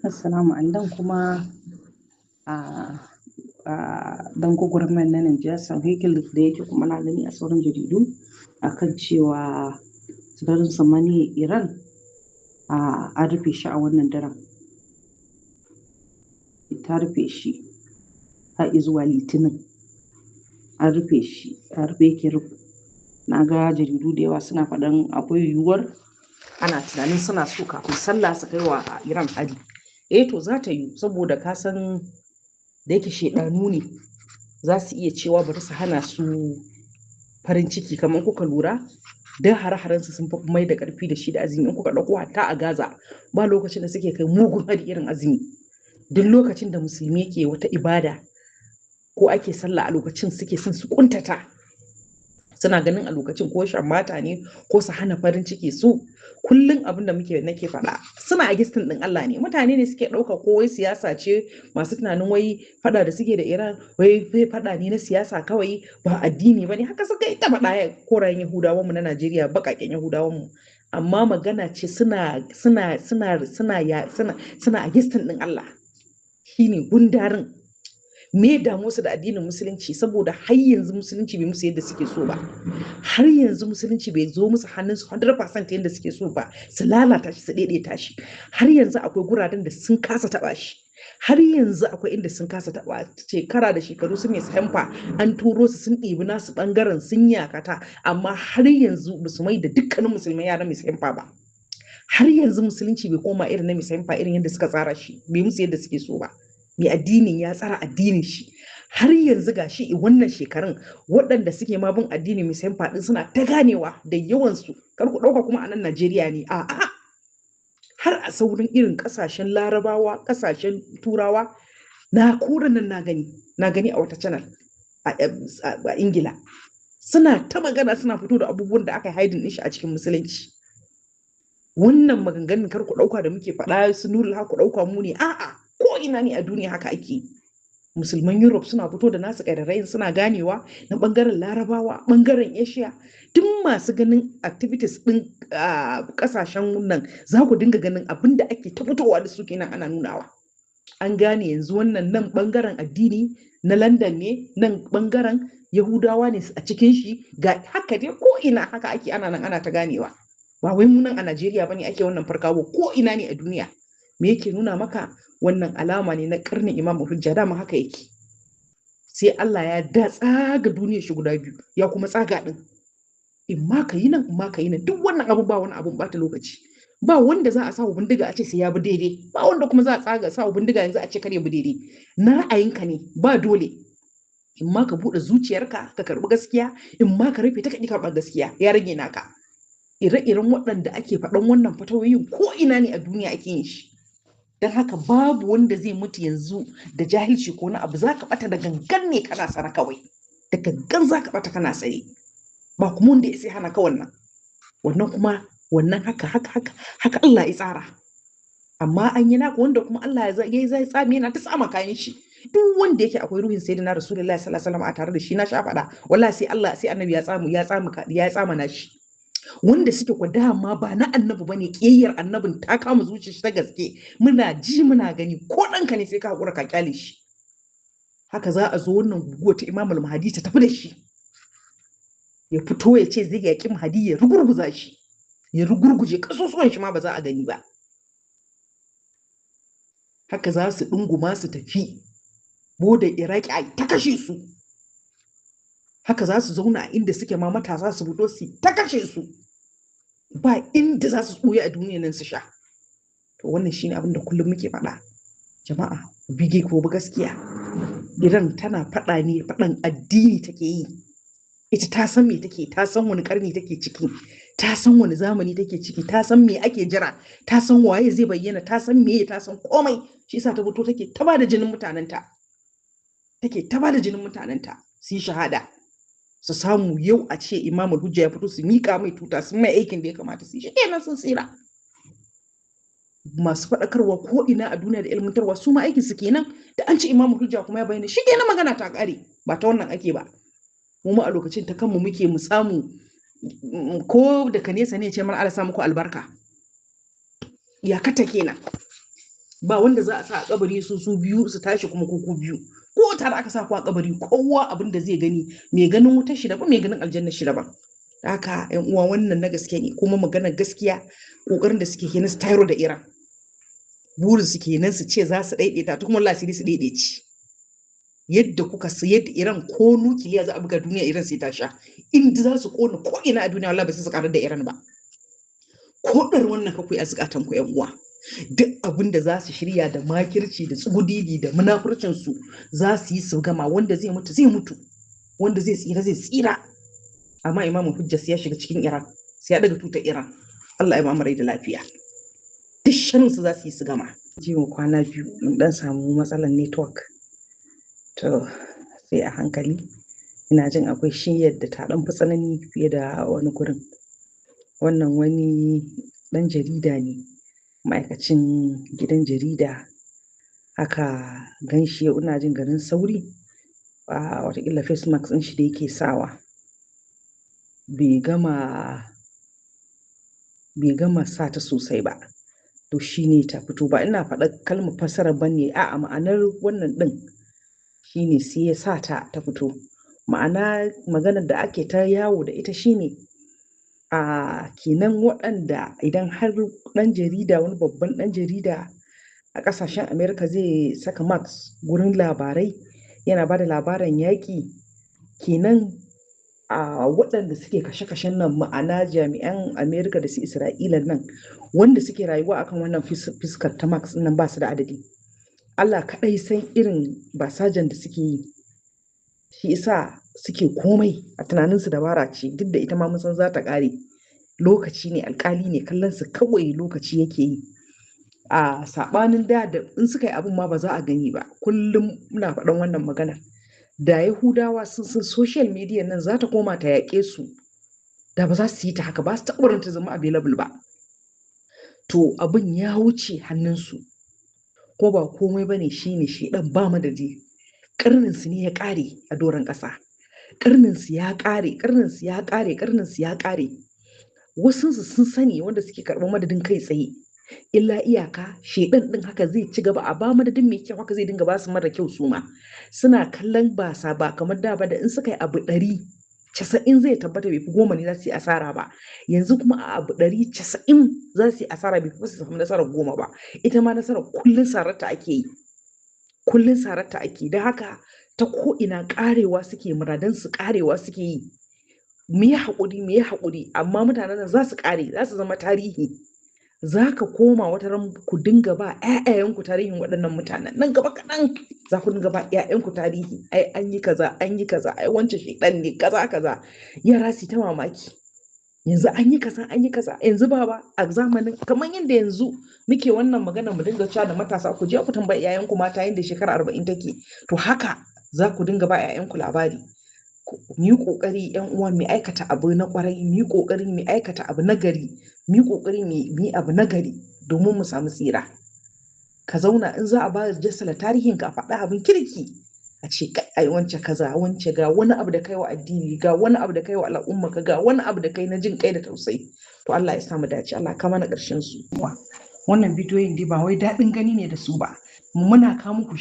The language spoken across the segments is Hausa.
Assalamu alaikum kuma a dan gwagwarmayar na Najeriya Hegel da yake kuma na gani a sauran jaridu akan cewa sararin samaniyar Iran an rufe shi a wannan daren. Ta rufe shi har zuwa Litinin. An rufe shi, a rufe yake na ga jaridu da yawa suna faɗan akwai yiwuwar ana tunanin suna so kafin sallah su kai wa Iran hari. To za ta yi saboda ka san da yake shaidanu ne za su iya cewa bari su hana su farin ciki kamar kuka lura don hare-haren su sun fi mai da karfi da shi da azumi in kuka ɗauko hatta a Gaza ba lokacin da suke kai mugun hari irin azumi. Duk lokacin da musulmi ke wata ibada ko ake sallah a lokacin suke son su kuntata suna ganin a lokacin ko mata ne ko su hana farin ciki su kullum abin da nake faɗa suna a gistin ɗin Allah ne mutane ne suke ɗauka ko wai siyasa ce masu tunanin wai faɗa da suke da Iran wai faɗa ne na siyasa kawai ba addini ba ne haka suka yi ta faɗa korayen Yahudawan mu na Najeriya baƙaƙen Yahudawan mu amma magana ce suna a gistin ɗin Allah shine gundarin me damu su da addinin musulunci saboda har yanzu musulunci bai musu yadda suke so ba har yanzu musulunci bai zo musu hannunsu 100% yadda suke so ba su lalata shi su daidaita shi har yanzu akwai guraren da sun kasa taba shi har yanzu akwai inda sun kasa taba shekara da shekaru su mai hamfa an turo su sun ɗibi nasu bangaren sun yakata amma har yanzu ba su mai da dukkanin musulmai yaran mai hamfa ba har yanzu musulunci bai koma irin na mai hamfa irin yadda suka tsara shi bai musu yadda suke so ba mai addinin ya tsara addinin shi har yanzu ga shi wannan shekarun waɗanda suke ma bin addini mai sayan faɗin suna ta ganewa da yawansu kar ku ɗauka kuma a nan Najeriya ne a'a har a saurin irin ƙasashen larabawa ƙasashen turawa na koran nan na gani a wata channel a Ingila suna ta magana suna fito da abubuwan da aka yi haidin shi a cikin musulunci wannan maganganun kar ku ɗauka da muke faɗa su nurul ha ku ɗauka mu ne a'a ko ina ne a duniya haka ake musulman Europe suna fito da nasu ƙararrayin suna ganewa na ɓangaren larabawa ɓangaren Asia duk masu ganin activities ɗin ƙasashen nan za ku dinga ganin abin da ake ta fitowa da su kenan ana nunawa an gane yanzu wannan nan ɓangaren addini na London ne nan ɓangaren Yahudawa ne a cikin shi ga haka dai ko ina haka ake ana nan ana ta ganewa ba wai mu nan a Najeriya bane ake wannan farkawo ko ina ne a duniya me yake nuna maka wannan alama ne na karnin Imam Hujja dama haka yake sai Allah ya tsaga duniyar shi guda biyu ya kuma tsaga din in ma ka yi nan in ma ka yi nan duk wannan abu ba wani abun bata lokaci ba wanda za a sa bindiga a ce sai ya bi daidai ba wanda kuma za a sa bindiga yanzu a ce kar ya bi daidai na ra'ayinka ne ba dole in ma ka bude zuciyarka ka karbi gaskiya in ma ka rufe ta ka karɓar gaskiya ya rage naka ire-iren waɗanda ake faɗan wannan fatawoyin ko ina ne a duniya ake yin shi don haka babu wanda zai mutu yanzu da jahilci ko na abu za ka ɓata da gangan ne kana sana kawai da gangan za ka ɓata kana tsaye ba kuma wanda ya sai hana ka wannan kuma wannan haka Allah ya tsara amma an yi naka wanda kuma Allah ya yi zai tsami yana ta tsama kayan shi duk wanda yake akwai ruhin sayyidina Rasulullahi sallallahu alaihi wasallam a tare da shi na sha faɗa wallahi sai annabi ya tsama na shi wanda suke kwa dama ba na annabi bane kiyayyar annabin ta kama zuciyar shi ta gaske muna ji muna gani ko ɗanka ne sai ka hakura ka kyale shi haka za a zo wannan guguwa ta Imam al-Mahdi ta tafi da shi ya fito ya ce zai yaƙi Mahdi ya rugurguza shi ya rugurguje kasusuwan shi ma ba za a gani ba haka za su ɗunguma su tafi boda Iraki a ta kashe su haka za su zauna a inda suke ma matasa su fito su ta kashe su ba inda za su tsoye a duniya nan su sha to wannan shine abin da kullum muke faɗa jama'a bige ko ba gaskiya Iran tana faɗa ne faɗan addini take yi ita ta san me take ta san wani karni take ciki ta san wani zamani take ciki ta san me ake jira ta san waye zai bayyana ta san me ta san komai shi yasa ta fito take ta bada jinin mutanenta su yi shahada su samu yau a ce Imamul Hujja ya fito su mika mai tuta sun mai aikin da ya kamata su yi kenan sun tsira masu faɗakarwa ko ina a duniya da ilmantarwa su ma aikin su kenan da an ce Imamul Hujja kuma ya bayyana shi kenan magana ta ƙare ba ta wannan ake ba mu a lokacin ta kanmu muke mu samu ko daga nesa ne ce mana Allah sa muku albarka ya kata kenan ba wanda za a sa a kabari su biyu su tashi kuma ko biyu, ko tare aka sa ku a kabari kowa abin da zai gani, mai ganin wutar shi daban mai ganin aljanna shi daban. Haka yan uwa wannan na gaske ne, kuma maganar gaskiya kokarin da suke kenan su tayar da Iran, burin su kenan su ce za su daidaita ta, kuma Allah sai su daidaici yadda kuka sayar da Iran ko nukiliya za a buga duniya Iran sai ta sha, inda za su kona ko ina a duniya wallahi ba su karar da Iran ba. Ko dar wannan kakwai a zukatan ku yan uwa, duk abin da za su shirya da makirci da tsugudidi da munafurcin su za su yi su gama, wanda zai mutu zai mutu, wanda zai tsira zai tsira. Amma Imamu Hujja sai ya shiga cikin Iran, sai ya daga tutar Iran. Allah ya ba rai da lafiya. Duk shirin su za su yi su gama. Jiwo kwana biyu mun dan samu matsalar network, to sai a hankali. Ina jin akwai shiyar da ta dan fi tsanani fiye da wani gurin. Wannan wani dan jarida ne, ma'aikacin gidan jarida, aka gan shi ina jin garin Sauri, watakila face mask ɗin shi da yake sawa bai gama sa ta sosai ba, to shine ta fito. Ba ina faɗa kalmar fassara bane, a'a ma'anar wannan ɗin shine sai ya sa ta fito. Ma'ana maganar da ake ta yawo da ita shine kenan waɗanda idan har ɗan jarida, wani babban ɗan jarida a ƙasashen Amerika zai saka mask gurin labarai yana ba da labaran yaƙi, kenan waɗanda suke kashe-kashen nan, ma'ana jami'an Amerika da su Isra'ila nan, wanda suke rayuwa akan wannan fiskar ta mask nan ba su da adadi. Allah kaɗai san irin basajan da suke yi, shi isa suke komai a tunaninsu dabara ce, duk da ita ma mun san za ta ƙare. Lokaci ne, alƙali ne, kallon su kawai lokaci yake yi. A saɓanin da in suka yi abin ma ba za a gani ba. Kullum muna faɗan wannan magana. Da Yahudawa sun san social media nan za ta koma ta yaƙe su, da ba za su yi ta haka ba, su taɓa ta zama available ba. To abin ya wuce hannunsu, ko ba komai bane, shine shi ɗan ba madadi. Ƙarninsu ne ya ƙare a doron ƙasa. Ƙarninsu ya ƙare. Wasu sun sani, wanda suke karɓar madadin kai tsaye. Illa iyaka shedan din haka zai ci gaba a ba madadin mai kyau, haka zai dinga ba su mara kyau su ma. Suna kallon ba kamar da ba, da in suka yi abu 190 zai tabbata bai fi 10 ne za su yi asara ba. Yanzu kuma a abu 190 za su yi asara bai fi su samu nasarar 10 ba. Ita ma nasarar kullun sararta ake yi. Da haka ta ko ina karewa suke, muradan su karewa suke yi. Mu yi haƙuri, amma mutanen nan za su kare, za su zama tarihi. Za ka koma wata ran ku dinga ba 'ya'yayanku tarihin waɗannan mutanen, nan gaba kaɗan za ku dinga ba 'ya'yanku tarihi. Ai an yi kaza, ai wancan shedan ne kaza. Yara su ta mamaki, yanzu an yi kaza. Yanzu baba a zamanin kamar yadda yanzu muke wannan magana, mu dinga cewa da matasa ku je ku tambayi 'ya'yanku mata yadda shekara 40 take, to haka za ku dinga ba 'ya'yanku labari. Mu yi ƙoƙari 'yan uwa, mu aikata abu na ƙwarai, mu yi ƙoƙari mu aikata abu na gari, mu yi ƙoƙari mu yi abu na gari domin mu samu tsira. Ka zauna in za a ba jassala tarihin ka, a faɗa abin kirki, a ce ai wance kaza, wance ga wani abu da kai wa addini, ga wani abu da kai wa al'umma ka, ga wani abu da kai na jin kai da tausayi. To Allah ya samu dace, Allah ka mana ƙarshen su. Wannan bidiyoyin dai ba wai daɗin gani ne da su ba, muna kawo muku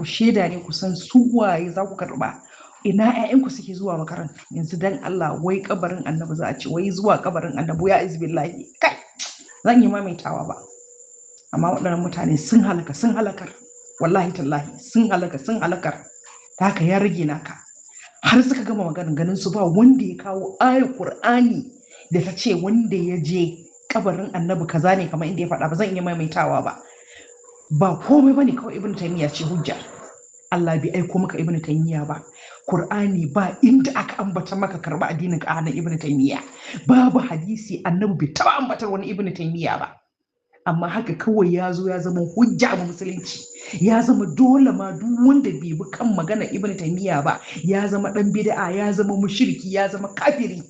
shaida ne, kusan su waye za ku karɓa. Ina 'ya'yanku suke zuwa makaranta yanzu, dan Allah, wai kabarin annabi za a ce, wai zuwa kabarin annabi, ya izbillahi, kai zan yi maimaitawa ba. Amma waɗannan mutane sun halakar, wallahi tallahi sun halakar. Ta haka ya rage naka. Har suka gama maganganun su, ba wanda ya kawo ayar Qur'ani da ta ce wanda ya je kabarin annabi kaza ne kamar inda ya faɗa. Ba zan iya maimaitawa ba komai bane, kawai Ibn Taymiyyah ce hujja. Allah bai aiko maka Ibn Taymiyyah ba. Qur'ani ba inda aka ambata maka karba addinin ka hannun Ibn Taymiyyah. Babu hadisi annabi bai taba ambatar wani Ibn Taymiyyah ba. Amma haka kawai ya zo ya zama hujja a musulunci. Ya zama dole ma duk wanda bai bi kan magana Ibn Taymiyyah ba ya zama dan bid'a, ya zama mushriki, ya zama kafiri,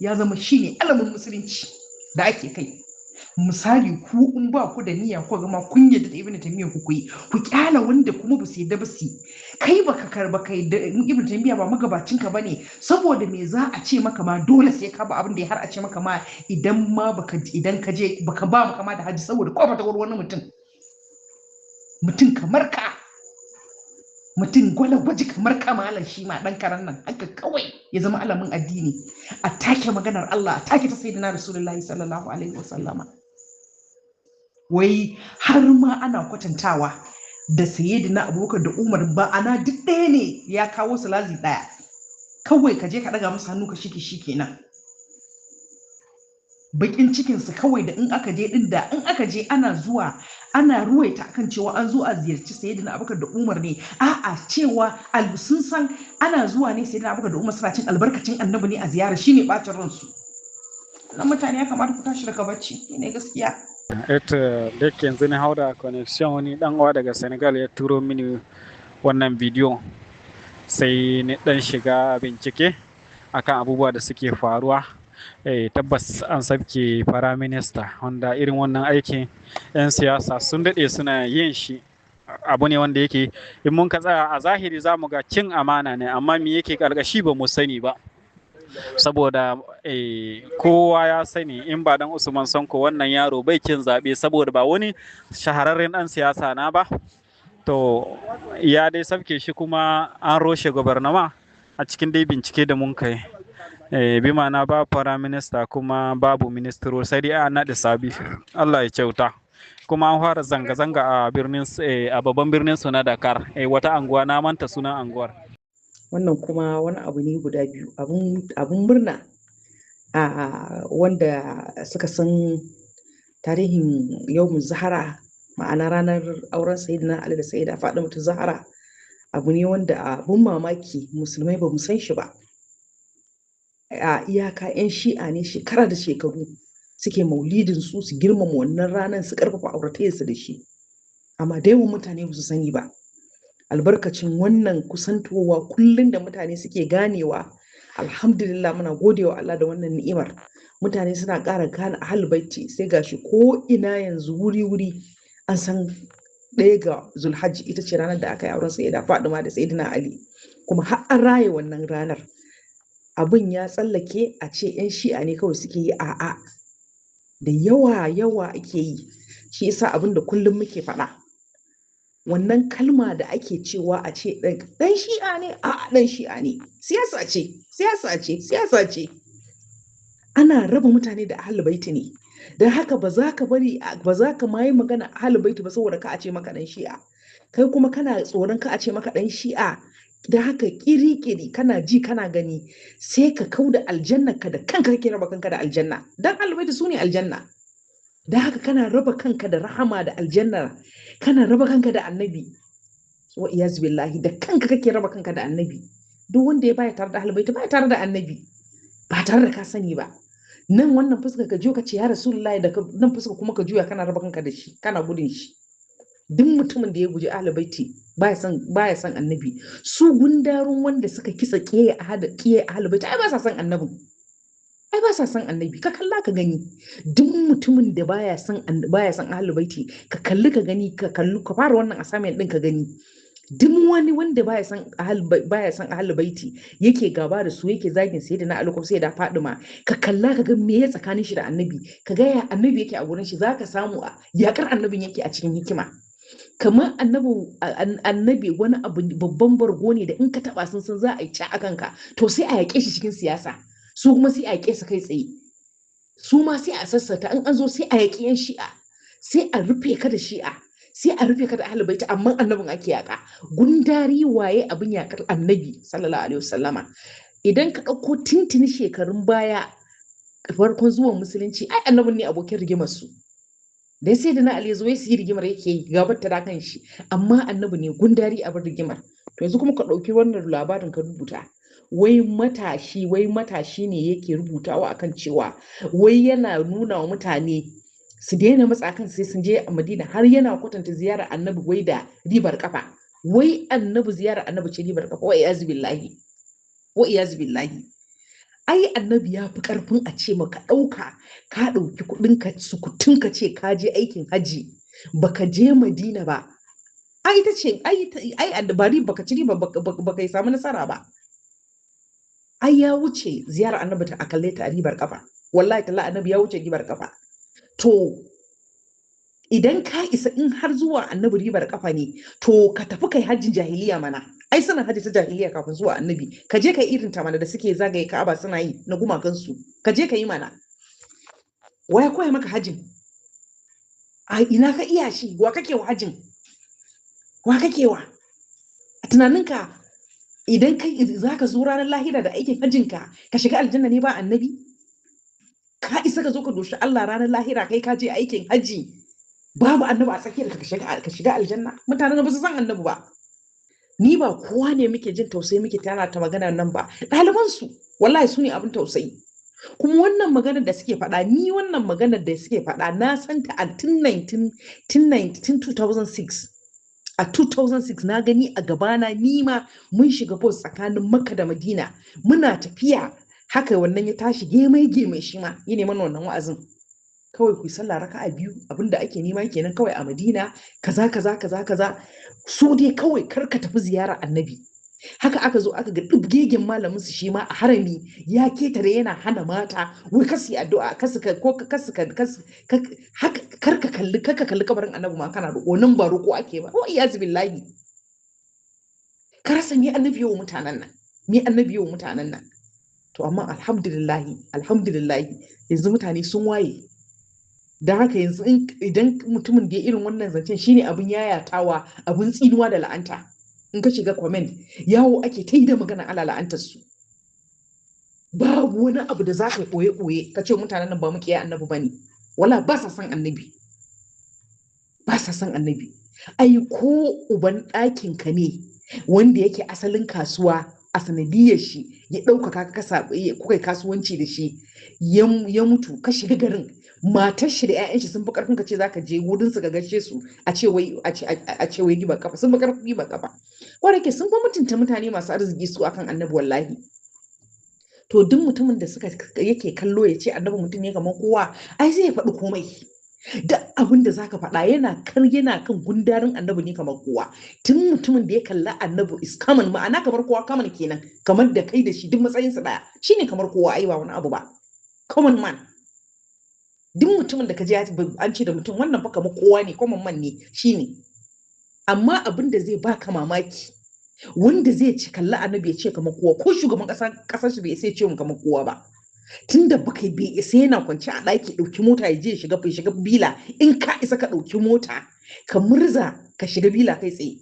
ya zama shine alamin musulunci da ake kai. misali ku in ba ku da niyya ko gama kun yadda da ibnu taymiya ku yi ku kyala wanda kuma ba su yadda ba su kai baka karba kai da ibnu taymiya ba magabacin ka bane saboda me za a ce maka ma dole sai ka ba abin da ya har a ce maka ma idan ka je baka ba maka ma da haji saboda kofa ta wani mutum kamar ka mutum gwaji kamar ka malam shi ma dan karan nan haka kawai ya zama alamin addini a take maganar Allah a take ta sayyidina rasulullahi sallallahu alaihi wasallama wai har ma ana kwatantawa da sayyidina abubakar da umar ba ana duk ɗaya ne ya kawo su lazi ɗaya kawai ka je ka ɗaga musu hannu ka shi kenan bakin cikinsu kawai da in aka je din da in aka je ana zuwa ana ruwaita akan cewa an zo a ziyarci sayyidina abubakar da umar ne a'a cewa sun san ana zuwa ne sayyidina abubakar da umar suna cin albarkacin annabi ne a ziyara shine bacin ransu na mutane ya kamata ku tashi daga bacci ne gaskiya. Da yanzu na hau da connection wani dan uwa daga Senegal ya turo mini wannan bidiyo sai ni dan shiga bincike akan abubuwa da suke faruwa. Tabbas an sabke firaminista wanda irin wannan aikin 'yan siyasa sun daɗe suna yin shi abu ne wanda yake in mun ka tsaya a zahiri za mu ga cin amana ne amma me yake ƙarƙashi ba mu sani ba saboda kowa ya sani in ba dan Usman Sonko wannan yaro bai kin zaɓe saboda ba wani shahararren ɗan siyasa na ba to ya dai sabke shi kuma an roshe gwamnati a cikin dai bincike da mun kai bi ma'ana ba firaminista kuma babu ministro sai dai an naɗe sabi Allah ya kyauta kuma an fara zanga-zanga a babban birnin su na Dakar wata anguwa na manta sunan anguwar wannan kuma wani abu ne guda biyu abun murna wanda suka san tarihin yawmun Zahara ma'ana ranar auren Sayyidina Ali da Sayyida Fatimatu Zahara abu ne wanda abun mamaki musulmai ba mu san shi ba a iyaka 'yan shi'a ne shekara da shekaru suke maulidin su girmama wannan ranar su karfafa auratayyarsu da shi amma da yawan mutane ba su sani ba albarkacin wannan kusantowa kullum da mutane suke ganewa alhamdulillah muna godewa Allah da wannan ni'imar mutane suna ƙara gane ahlul baiti sai gashi ko ina yanzu wuri an san ɗaya ga Zulhajji ita ce ranar da aka yi auren Sayyida Fatima da Sayyidina Ali kuma har an raye wannan ranar abin ya tsallake a ce 'yan shi'a ne kawai suke yi a'a da yawa ake yi shi yasa abin da kullum muke faɗa wannan kalma da ake cewa a ce ɗan shi'a ne a'a ɗan shi'a ne siyasa ce ana raba mutane da ahlul baiti ne don haka ba za ka ma yi magana ahlul baiti ba saboda ka a ce maka ɗan shi'a kai kuma kana tsoron ka a ce maka ɗan shi'a da haka kiri-kiri kana ji kana gani sai ka kau da aljanna ka da kanka kake raba kanka da aljanna dan albaiti su ne aljanna da haka kana raba kanka da rahama da aljanna kana raba kanka da annabi wa iyaz billahi da kanka kake raba kanka da annabi duk wanda ya baya tare da albaiti baya tare da annabi ba tare da ka sani ba nan wannan fuska ka juya ka ce ya rasulullahi da nan fuska kuma ka juya kana raba kanka da shi kana gudun shi duk mutumin da ya guji ahlul baiti baya san annabi su gundarun wanda suka kisa kiyaye ahlul baiti ai ba sa san annabi ka kalla ka gani duk mutumin da baya san ahlul baiti ka kalli ka gani ka fara wannan assignment din ka gani duk wani wanda baya san ahlul baiti yake gaba da su yake zagin sayyidina Ali ko sayyida Fadima ka kalla ka ga me ya tsakanin shi da annabi ka ga ya annabi yake a gurin shi zaka samu yakar annabin yake a cikin hikima kamar annabi wani abu babban bargo ne da in ka taba sun za a yi ci akan ka to sai a yaƙe shi cikin siyasa su kuma sai a yaƙe su kai tsaye su ma sai a sassata in an zo sai a yaƙi yan shi'a sai a rufe ka da shi'a sai a rufe ka da ahlul baiti amma annabin ake yaƙa gundari waye abin yaƙar annabi sallallahu alaihi wasallama idan ka ɗauko tintini shekarun baya farkon zuwan musulunci ai annabin ne abokin rigimar su dai sai da na Ali zo su yi rigimar yake yi gabar ta kan shi amma annabi ne gundari abin rigimar to yanzu kuma ka ɗauki wannan labarin ka rubuta wai matashi ne yake rubutawa akan cewa wai yana nuna wa mutane su daina matsa kan sai sun je a Madina har yana kwatanta ziyarar annabi wai da ribar kafa wai annabi ziyarar annabi ce ribar kafa wa iyaz billahi ai annabi ya fi karfin a ce maka ɗauka ka ɗauki kuɗin ka sukutun ka ce ka je aikin haji baka je Madina ba ai ta ce ai bari baka ci riba baka samu nasara ba ai ya wuce ziyarar annabi ta akalle ta ribar kafa wallahi talla annabi ya wuce ribar kafa to idan ka isa in har zuwa annabi ribar kafa ne to ka tafi kai hajjin jahiliya mana ai suna hajji ta jahiliya kafin zuwa annabi ka je ka irin ta mana da suke zagaye Ka'aba suna yi na gumakan su ka je ka yi mana waya koya maka hajjin a ina ka iya shi wa kake wa hajjin wa kake wa a tunaninka idan kai zaka zo ranar lahira da aikin hajjinka ka shiga aljanna ne ba annabi ka isa ka zo ka doshi Allah ranar lahira kai ka je aikin hajji babu annabi a tsakiyar ka shiga aljanna mutanen ba su san annabi ba ni ba kowa ne muke jin tausayi muke tana ta magana nan ba ɗaliban su wallahi su ne abin tausayi kuma wannan maganar da suke faɗa ni wannan maganar da suke faɗa na san ta a tun 2006 a 2006 na gani a gabana ni ma mun shiga bus tsakanin Makka da Madina muna tafiya haka wannan ya tashi gemai shi ma yi neman wannan wa'azin kawai ku sallah raka'a 2 abinda ake nema kenan kawai a Madina kaza so dai kawai kar ka tafi ziyara annabi haka aka zo aka ga dubgegen malamin su shi ma a harami ya ketare yana hana mata wai kasu addu'a kar ka kalli kabarin annabi ma kana roƙo nan ba roƙo ake ba wa iyaz billahi ka rasa me annabi yau mutanen nan to amma alhamdulillah yanzu mutane sun waye da haka yanzu idan mutumin da ya irin wannan zancen shine abin yayatawa abin tsinuwa da la'anta in ka shiga comment yawo ake ta yi da magana ala la'antar su babu wani abu da za ka koye ka ce mutanen nan ba mu kiyaye annabi bane wala ba sa san annabi ai ko uban ɗakin ka ne wanda yake asalin kasuwa a sanadiyar shi ya ɗaukaka kuka kasuwanci da shi ya mutu ka shiga garin matar shi da 'ya'yan shi sun fi karfin ka ce zaka je wurin su ga gaishe su a ce wai giba kafa sun fi karfin giba kafa wanda ke sun fi mutunta mutane masu arziki su akan annabi wallahi to duk mutumin da yake kallo ya ce annabi mutum ne kamar kowa ai zai faɗi komai duk abin da zaka faɗa yana kan gundarin annabi ne kamar kowa tun mutumin da ya kalla annabi is common ma'ana kamar kowa common kenan kamar da kai da shi duk matsayinsa daya shine kamar kowa ai ba wani abu ba common man duk mutumin da ka ji an ce da mutum wannan fa kamar kowa ne common man ne shine amma abin da zai baka mamaki wanda zai ci kalla annabi ya ce kamar kowa ko shugaban kasar shi bai sai ce mu kamar kowa ba tunda baka bai isa yana kwance a ɗaki ɗauki mota ya je shiga bila in ka isa ka ɗauki mota ka murza ka shiga bila kai tsaye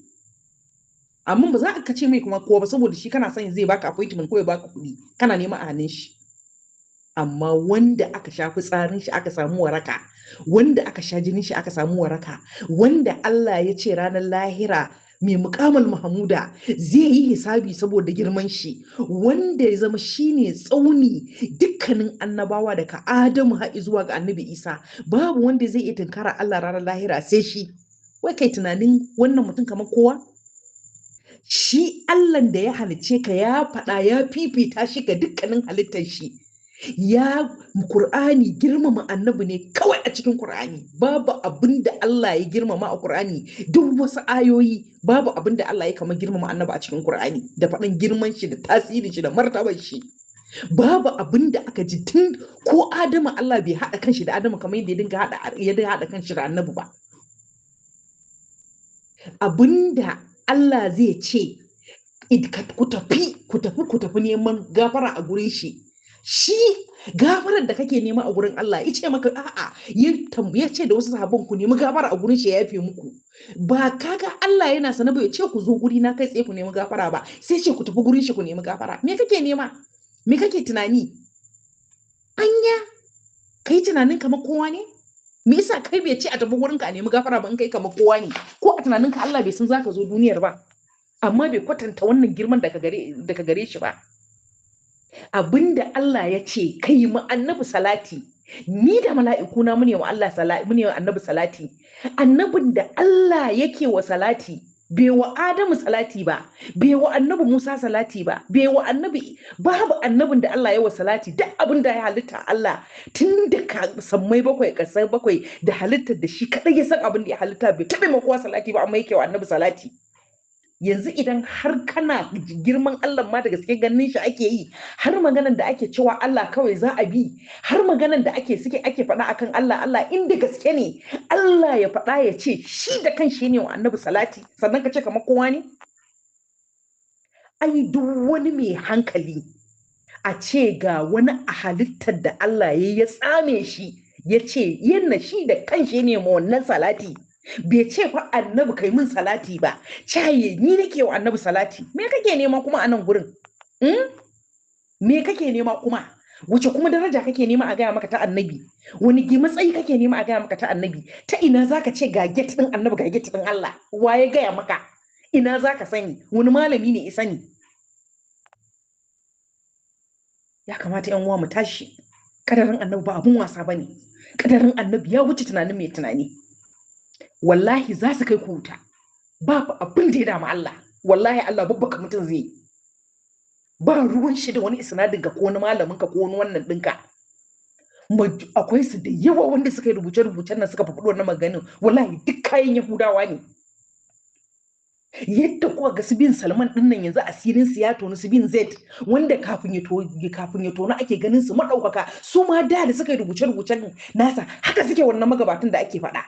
amma ba za ka ce mai kuma kowa ba saboda shi kana son zai baka appointment ko ya baka kuɗi kana nema a hannun shi amma wanda aka sha fitsarin shi aka samu waraka wanda aka sha jinin shi aka samu waraka wanda Allah ya ce ranar lahira mai mukamal Mahamuda zai yi hisabi saboda girman shi wanda ya zama shine tsauni dukkanin annabawa daga Adamu har zuwa ga Annabi Isa babu wanda zai iya tunkara Allah ranar lahira sai shi wai kai tunanin wannan mutum kamar kowa shi Allah da ya halice ka ya faɗa ya fifita shi ga dukkanin halittar shi ya Qur'ani girmama annabi ne kawai a cikin Qur'ani babu abin da Allah ya girmama a Qur'ani duk wasu ayoyi babu abin da Allah ya kama girmama annabi a cikin Qur'ani da faɗin girman shi da tasirin shi da martabar shi babu abin da aka ji tun ko Adamu Allah bai haɗa kanshi da Adamu kamar yadda ya dinga haɗa kanshi da annabi ba abinda Allah zai ce ku tafi neman gafara a gurin shi gafarar da kake nema a gurin Allah ya ce maka a'a ya ce da wasu sahabban ku nemi gafara a gurin shi ya yafe muku ba kaga Allah yana sanar ba ya ce ku zo guri na kai tsaye ku nemi gafara ba sai ce ku tafi gurin shi ku nemi gafara me kake nema me kake tunani anya kai tunanin kamar kowa ne me yasa kai bai ce a tafi gurin ka a nemi gafara ba in kai kamar kowa ne ko a tunanin ka Allah bai san zaka zo duniyar ba amma bai kwatanta wannan girman daga gare shi ba abinda Allah ya ce kai mu annabi salati ni da mala'iku na mune wa Allah salati mune wa annabi salati annabin da Allah yake wa salati bai wa Adamu salati ba, bai wa annabi Musa salati ba, bai wa annabi, babu annabin da Allah ya wa salati. Duk abin da ya halitta Allah tun da sammai bakwai ƙasai bakwai da halittar da shi kadai ya san abin da ya halitta, bai taɓa makowa salati ba, amma yake wa annabi salati. Yanzu idan har kana girman Allah ma da gaske ganin shi ake yi, har maganan da ake cewa Allah kawai za a bi, har maganan da ake faɗa akan Allah, Allah inda gaske ne Allah ya faɗa ya ce shi da kanshi ne wa annabi salati, sannan ka ce kamar kowa ne? Ai duk wani mai hankali a ce ga wani a halittar da Allah ya tsame shi ya ce yana shi da kanshi ne ma wannan salati, bai ce fa annabi kai min salati ba, caye ni nake wa annabi salati. Me kake nema kuma a nan gurin? Me kake nema kuma? Wace kuma daraja kake nema a gaya maka ta annabi? Wani matsayi kake nema a gaya maka ta annabi? Ta ina zaka ce ga get din annabi ga get din Allah? Wa ya gaya maka? Ina zaka sani? Wani malami ne ya sani? Ya kamata yan uwa mu tashi. Kadarin annabi ba abun wasa bane. Kadarin annabi ya wuce tunanin mai tunani. Wallahi za su kai ku wuta, babu abin da ya dama Allah. Wallahi Allah babbaka mutum zai, ba ruwan shi da wani isnadin ka ko wani malamin ka ko wani wannan dinka. Akwai su da yawa wanda suka yi rubuce-rubucen nan suka faɗi wannan maganin, wallahi duk kayan Yahudawa ne. Yadda kuwa ga su bin Salman din nan yanzu asirin su ya tonu, su bin Zaid wanda kafin ya tonu ake ganin su madaukaka, su ma da suka yi rubuce-rubucen nasa haka suke wannan magabatan da ake faɗa.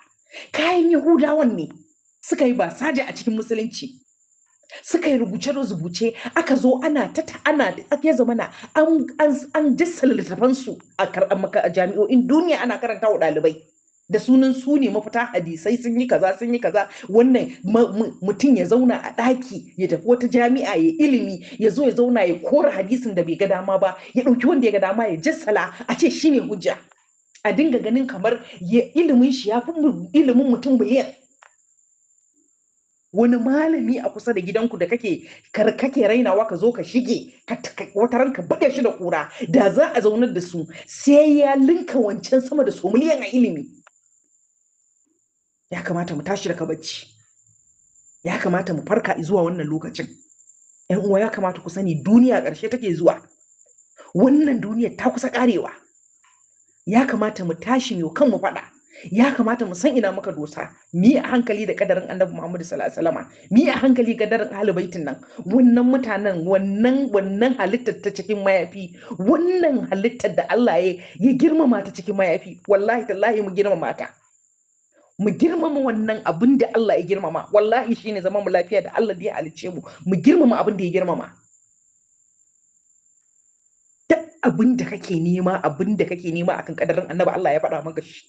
Kayan Yahudawan ne suka yi basaja a cikin musulunci, suka yi rubuce-rubuce, aka zo ana ake zamana an jassala littafansu a jami'o'in duniya, ana karanta wa ɗalibai da sunan su ne mafita hadisai, sun yi kaza. Wannan mutum ya zauna a ɗaki ya tafi wata jami'a ya ilimi, ya zo ya zauna ya kora hadisin da bai ga dama ba, ya ɗauki wanda ya ga dama ya jassala a ce shine hujja. A dinga ganin kamar ilimin shi ya fi ilimin mutum biliyan. Wani malami a kusa da gidanku da kake rainawa ka zo ka shige wata ranka bada shi da kura, da za a zaunar da su sai ya linka wancan sama da su miliyan a ilimi. Ya kamata mu tashi daga bacci, ya kamata mu farka zuwa wannan lokacin. Yan uwa ya kamata ku sani duniya ƙarshe take zuwa, wannan duniyar ta kusa ƙarewa. Ya kamata mu tashi mu kan mu faɗa, ya kamata mu san ina muka dosa, mi a hankali da kadarin annabi Muhammad sallallahu alaihi wasallam, mi a hankali kadarin ahlul baitin nan, wannan mutanen, wannan halittar ta cikin mayafi, wannan halittar da Allah ya girmama ta cikin mayafi, wallahi tallahi mu girmama ta, mu girmama wannan abin da Allah ya girmama. Wallahi shine zaman mu lafiya da Allah da ya halice mu girmama abin da ya girmama. Abin da kake nema akan kadarin annabi Allah ya faɗa maka shi.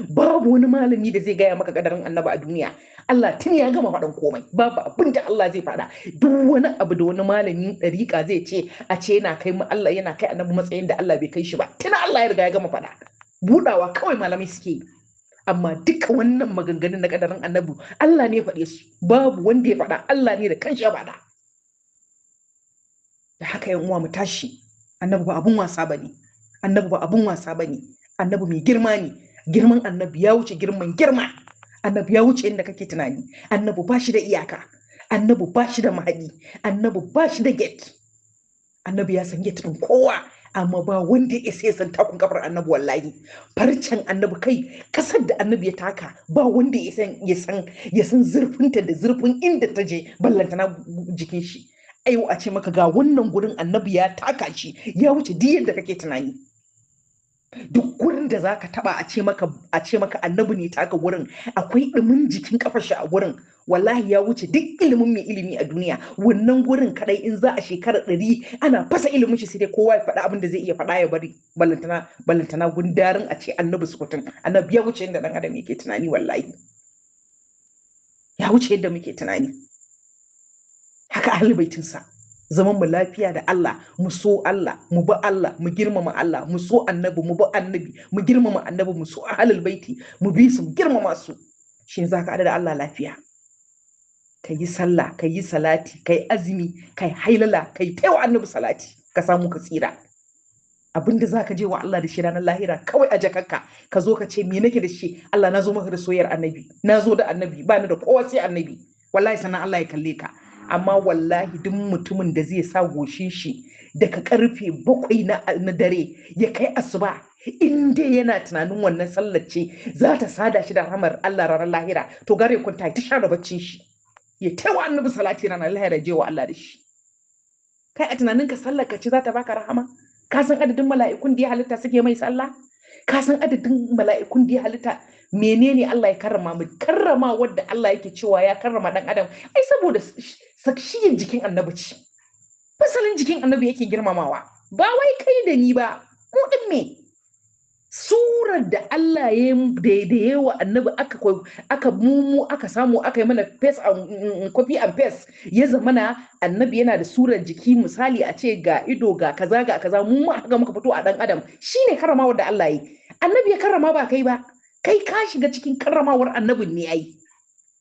Babu wani malami da zai gaya maka kadarin annabi a duniya. Allah tun ya gama faɗan komai, babu abin da Allah zai faɗa. Duk wani abu da wani malamin ɗariƙa zai ce a ce yana kai Allah, yana kai annabi matsayin da Allah bai kai shi ba, tun Allah ya riga ya gama faɗa. Buɗawa kawai malamai suke yi. Amma duka wannan maganganun na kadarin annabi Allah ne ya faɗe su, babu wanda ya faɗa, Allah ne da kanshi ya faɗa. Da haka yan uwa mu tashi. Annabi ba abun wasa bane, annabi mai girma ne. Girman annabi ya wuce girman girma, annabi ya wuce inda kake tunani. Annabi ba shi da iyaka, annabi ba shi da mahadi, annabi ba shi da gate. Annabi ya san gate din kowa, amma ba wanda ya sai san takun kafar annabi. Wallahi farcen annabi, kai kasar da annabi ya taka, ba wanda ya san zurfinta da zurfin inda ta je, ballantana jikin shi. Ayo a ce maka ga wannan gurin annabi ya taka shi, ya wuce duk yadda kake tunani. Duk gurin da zaka taba a ce maka annabi ne taka gurin, akwai dumin jikin kafar shi a gurin, wallahi ya wuce duk ilimin mai ilimi a duniya. Wannan gurin kadai in za a shekara 100 ana fasa ilimin shi, sai dai kowa ya faɗa abin da zai iya faɗa ya bari, ballantana gundarin a ce annabi sukutun. Annabi ya wuce yadda dan adam yake tunani, wallahi ya wuce yadda muke tunani. Haka ahlul baitinsa, zaman mu lafiya da Allah, mu so Allah, mu bi Allah, mu girmama Allah, mu so annabi, mu bi annabi, mu girmama annabi, mu so ahlul baiti, mu bi su, mu girmama su. Shi ne zaka da Allah lafiya. Kai sallah, kai salati, kai azumi, kai hailala, kai taiwa annabi salati, ka samu ka tsira. Abinda zaka je wa Allah da shi ranar lahira kawai a jakarka, ka zo ka ce me nake da shi? Allah, na zo maka da soyayyar annabi, na zo da annabi, ba ni da kowa sai annabi. wallahi sannan Allah ya kalle ka. Amma wallahi duk mutumin da zai sa goshin shi daga karfe 7 na dare ya kai asuba, in dai yana tunanin wannan sallar ce za ta sada shi da rahmar Allah ranar lahira, to gare kunta ta share baccin shi ya taiwa annabi salati ranar lahira je wa Allah da shi. Kai a tunanin ka sallar ka ce za ta baka rahama? Ka san adadin mala'ikun da ya halitta suke mai sallah? Ka san adadin mala'ikun da ya halitta? Menene Allah ya karrama mu? Karrama wadda Allah yake cewa ya karrama dan adam ai saboda sakshiyin jikin annabi ce. Fasalin jikin annabi yake girmamawa, ba wai kai da ni ba, mu din me? Surar da Allah ya yi wa annabi aka samu aka yi mana copy and paste, ya zamana annabi yana da surar jiki, misali a ce ga ido ga kaza mu ma haka muka fito a dan adam, shine karramawar da Allah yi. Annabi ya karrama ba kai ba, kai ka shiga cikin karramawar annabin ne ai.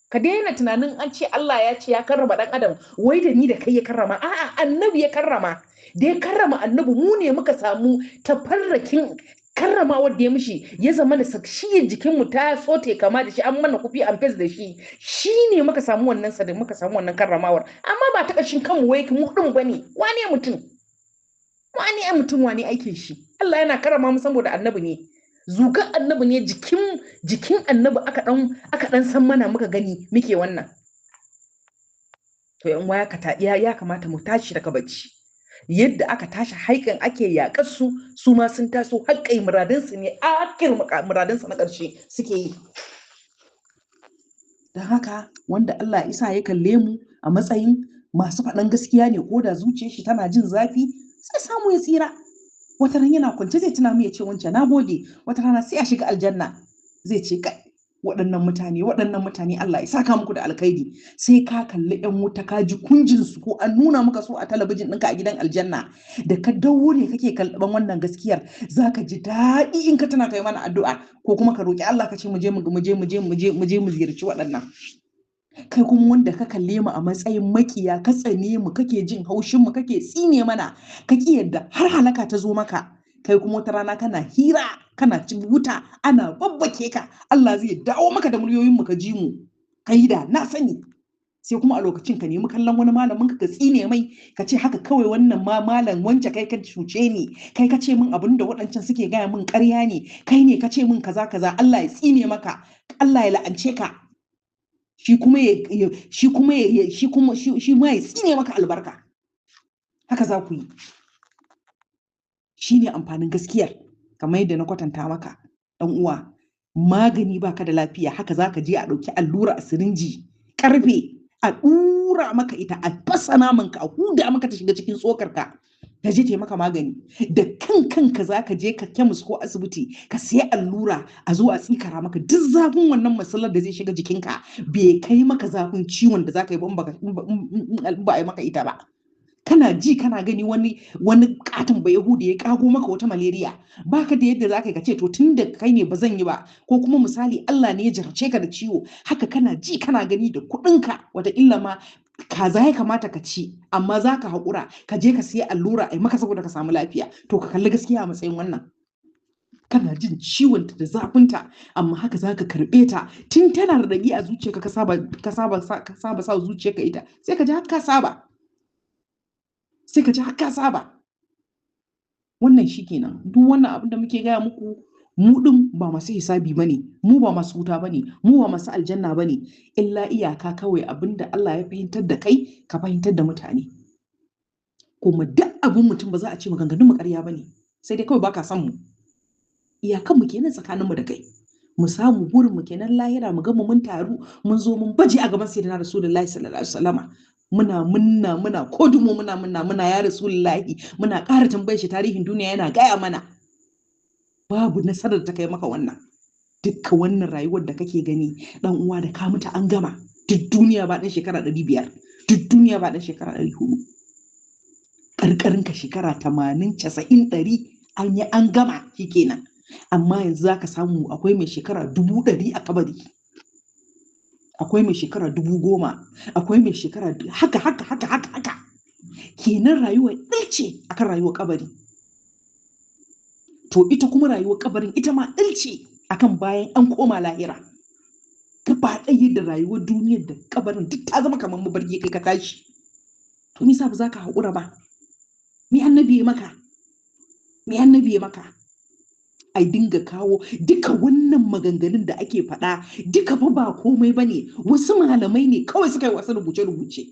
Ka daina tunanin an ce Allah ya ce ya karrama dan adam wai da ni da kai ya karrama, a'a annabi ya karrama. Da ya karrama annabi mu ne muka samu tafarrakin karrama wanda ya mishi, ya zama da sakshiyar jikinmu ta sote kama da shi, an mana kufi an fes da shi, shi ne muka samu wannan sadin, muka samu wannan karramawar. Amma ba ta ƙashin kanmu wai mu ɗin ba ne, wane mutum wane aikin shi. Allah yana karrama mu saboda annabi ne, zuga annabi ne, jikin annabi aka ɗan san mana muka gani muke wannan. To yan waya ya kamata mu tashi daga bacci. Yadda aka tashi haikan ake yaƙar su ma sun taso haƙƙai muradansu ne, akir muradansu na ƙarshe suke yi. Don haka wanda Allah isa ya kalle mu a matsayin masu faɗan gaskiya ne, ko da zuciyar shi tana jin zafi sai samu ya tsira. Wata ran yana kwance zai tuna mu ya ce wancan na gode, wata rana sai a shiga aljanna zai ce kai waɗannan mutane Allah ya saka muku da alkhairi. Sai ka kalli yan wuta ka ji kunjin su, ko an nuna maka su a talabijin ɗinka a gidan aljanna, da ka daure kake kalban wannan gaskiyar, zaka ji daɗi in ka tana kai mana addu'a, ko kuma ka roki Allah ka ce mu je mu ziyarci waɗannan. Kai kuma wanda ka kalle mu a matsayin makiya, ka tsane mu, kake jin haushin mu, kake tsine mana, ka ki yadda har halaka ta zo maka, kai kuma wata rana kana hira kana cin wuta ana babbake ka, Allah zai dawo maka da muryoyin mu ka ji mu, kai da na sani. Sai kuma a lokacin ka nemi kallon wani malamin ka tsine mai, ka ce haka kawai wannan ma malam wance kai ka cuce ni, kai ka ce min abin da waɗancan suke gaya min ƙarya ne, kai ne ka ce min kaza Allah ya tsine maka, Allah ya la'ance ka. Shi ma ya tsine maka albarka. Haka za ku yi. Shi ne amfanin gaskiyar, kamar yadda na kwatanta maka ɗan uwa. Magani baka da lafiya, haka za ka je a ɗauki allura a sirinji ƙarfe, a ɗura maka ita, a fasa namanka, a huda maka ta shiga cikin tsokarka, ta je ta maka magani. Da kanka za ka je ka kemis ko asibiti ka siya allura a zo a tsikara maka. Duk zafin wannan masalar da zai shiga jikinka bai kai maka zafin ciwon da za ka yi ba a yi maka ita ba. Kana ji kana gani wani katon ba Yahudi ya kago maka wata malaria, baka da yadda zaka yi ka ce to tunda kai ne ba zan yi ba, ko kuma misali Allah ne ya jarce ka da ciwo, haka kana ji kana gani da kuɗinka, wata illa ma kaza ya kamata ka ci, amma zaka haƙura ka je ka siya allura ai maka saboda ka samu lafiya. To ka kalli gaskiya a matsayin wannan. Kana jin ciwonta da zafinta, amma haka zaka karɓe ta tun tana radadi a zuciyarka, ka saba sa zuciyarka ita, sai ka ji har ka saba. Wannan shi kenan. Duk wannan abin da muke gaya muku, mu ɗin ba masu hisabi bane, mu ba masu wuta bane, mu ba masu aljanna bane, illa iyaka kawai abin da Allah ya fahimtar da kai ka fahimtar da mutane. Kuma duk abin mutum ba za a ce maganganun mu ƙarya bane, sai dai kawai baka san mu. Iyakan mu kenan tsakanin mu da kai. Mu samu burin mu kenan lahira, mu ga mu mun taru mun zo mun baje a gaban sayyidina Rasulullahi sallallahu alaihi wasallama. Muna kodumo muna ya Rasulullahi, muna ƙara tambayar shi tarihin duniya yana gaya mana. Babu nasarar da ta kai maka wannan. Dukka wannan rayuwar da kake gani dan uwa, da ka mutu an gama. Duk duniya ba dan shekara 500, duk duniya ba dan shekara 400. Karkarin ka shekara 80, 90, 100 an yi an gama shikenan. Amma yanzu zaka samu akwai mai shekara 100 a kabari. Akwai mai shekara 10,000, akwai mai shekara haka. Kenan rayuwa ɗaya ce akan rayuwar kabari. To ita kuma rayuwar kabarin ita ma ɗaya ce akan bayan an koma lahira. gaba ɗaya da rayuwar duniyar da kabarin duk ta zama kamar mabarki kai ka tashi. To me yasa ba za ka haƙura ba? Me annabi ya maka? Me annabi ya maka? Ai dinga kawo duka wannan maganganun da ake faɗa duka fa ba komai bane, wasu malamai ne kawai suka yi wasu rubuce-rubuce.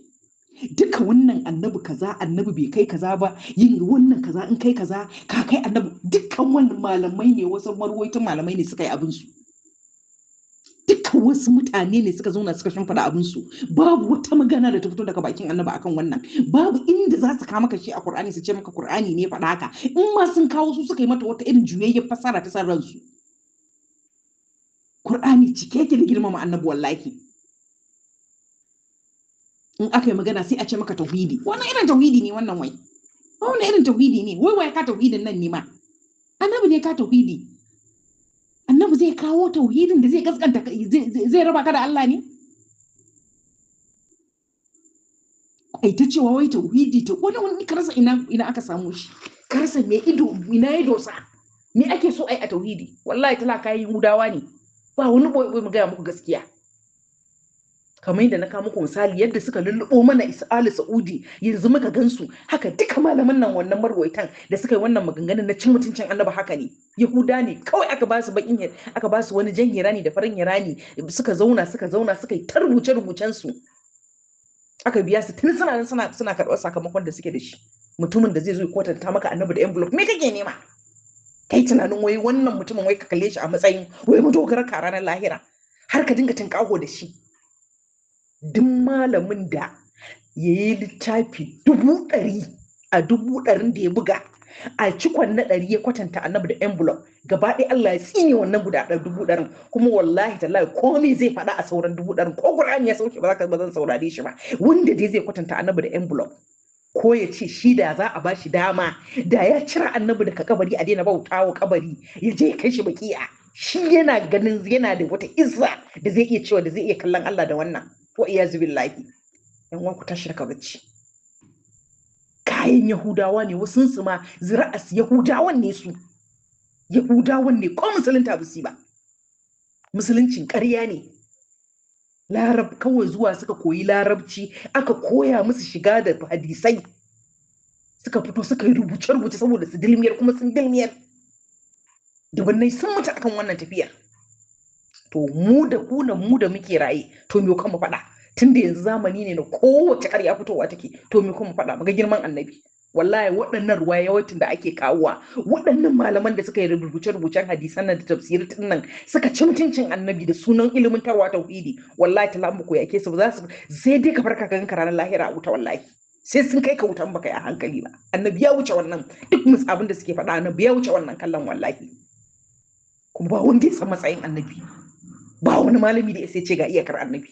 Duka wannan annabi kaza, annabi bai kai kaza ba, yin wannan kaza in kai kaza ka kai annabi, dukkan wannan malamai ne, wasu marwaitan malamai ne suka yi abin su. Dukkan wasu mutane ne suka zauna suka shimfiɗa abin su. Babu wata magana da ta fito daga bakin annabi akan wannan. Babu inda za su kawo maka shi a Qur'ani su ce maka Qur'ani ne faɗa haka. In ma sun kawo su suka yi mata wata irin juyayyar fasara ta san ransu. Qur'ani cike yake da girmama annabi wallahi. In aka yi magana sai a ce maka tauhidi. Wannan irin tauhidi ne wannan wai? Wannan irin tauhidi ne? Wai ka tauhidin nan ne ma? Annabi ne ka tauhidi. Annabi zai kawo tauhidin da zai gaskanta zai raba ka da Allah ne? Ai ta cewa wai tauhidi to wani ka rasa ina aka samu shi. Ka rasa me ido ina ya dosa. Me ake so ai a tauhidi? Wallahi talaka yi Yahudawa ne. Ba wani boye mu gaya muku gaskiya. Kamar yadda na kawo muku misali yadda suka lullubo mana Ali Saudi yanzu muka gansu, haka duka malaman nan wannan marwaitan da suka yi wannan maganganun na cin mutuncin annabi haka ne. Yahuda ne kawai aka ba su bakin aka ba su wani jan hirani da farin hirani suka zauna suka yi ta rubuce-rubucen su. Aka biya su tun suna karɓar sakamakon da suke da shi. Mutumin da zai zo ya kwatanta maka annabi da envelope me kake nema? Kai tunanin wai wannan mutumin wai ka kalle shi a matsayin wai madogarar ka ranar lahira har ka dinga tinkaho da shi. Duk malamin da ya yi littafi 100,000 a 100,000 da ya buga a cikon na 100 ya kwatanta annabi da envelope, gaba ɗaya Allah ya tsine wannan guda 100,000. Kuma wallahi tallahi komai zai faɗa a sauran 100,000 ko Qur'ani ya sauke ba zan saurare shi ba. Wanda dai zai kwatanta annabi da envelope ko ya ce shi da za a ba shi dama da ya cira annabi daga kabari a daina bautawa kabari ya je ya kai shi baki'a, shi yana ganin yana da wata izza da zai iya cewa da zai iya kallon Allah da wannan. Wa iyazu billahi. Yan uwan ku tashi daga bacci. Kayan Yahudawa ne, wasun su ma zira'as Yahudawan ne su. Yahudawan ne ko musulunta ba su ba. Musuluncin ƙarya ne. Kawai zuwa suka koyi larabci, aka koya musu shiga da hadisai. Suka fito suka yi rubuce-rubuce saboda su dilmiyar, kuma sun dilmiyar. Dubannai sun mutu akan wannan tafiyar. To mu da mu da muke raye to me kuma faɗa, tunda yanzu zamani ne na kowace ƙarya fitowa take, to me kuma faɗa maga girman annabi. Wallahi waɗannan ruwayoyin da ake kawowa, waɗannan malaman da suka yi rubuce-rubucen hadisan nan da tafsirin din nan suka ci mutuncin annabi da sunan ilimin tarwa tauhidi, wallahi ta lamu ko yake su ba za su sai dai ka farka kan ranar lahira a wuta, wallahi sai sun kai ka wutan baka yi a hankali ba. Annabi ya wuce wannan, duk abin da suke faɗa annabi ya wuce wannan kallon wallahi. Kuma ba wanda ya san matsayin annabi, ba wani malami da ya sai ce ga iyakar annabi.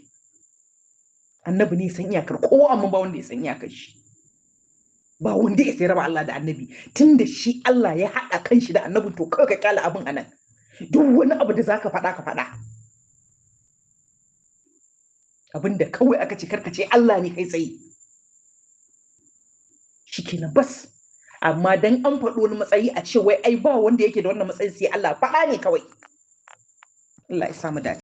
Annabi ne san iyakar kowa, amma ba wanda ya san iyakar shi. Ba wanda ya sai raba Allah da annabi, tunda shi Allah ya haɗa kan shi da annabi, to kawai ka kyala abin anan. Duk wani abu da zaka faɗa ka faɗa. Abin da kawai aka ce karka ce Allah ne kai tsaye. Shikenan bas. Amma dan an faɗo wani matsayi a ce wai ai ba wanda yake da wannan matsayi sai Allah, faɗa ne kawai. Allah ya samu dace.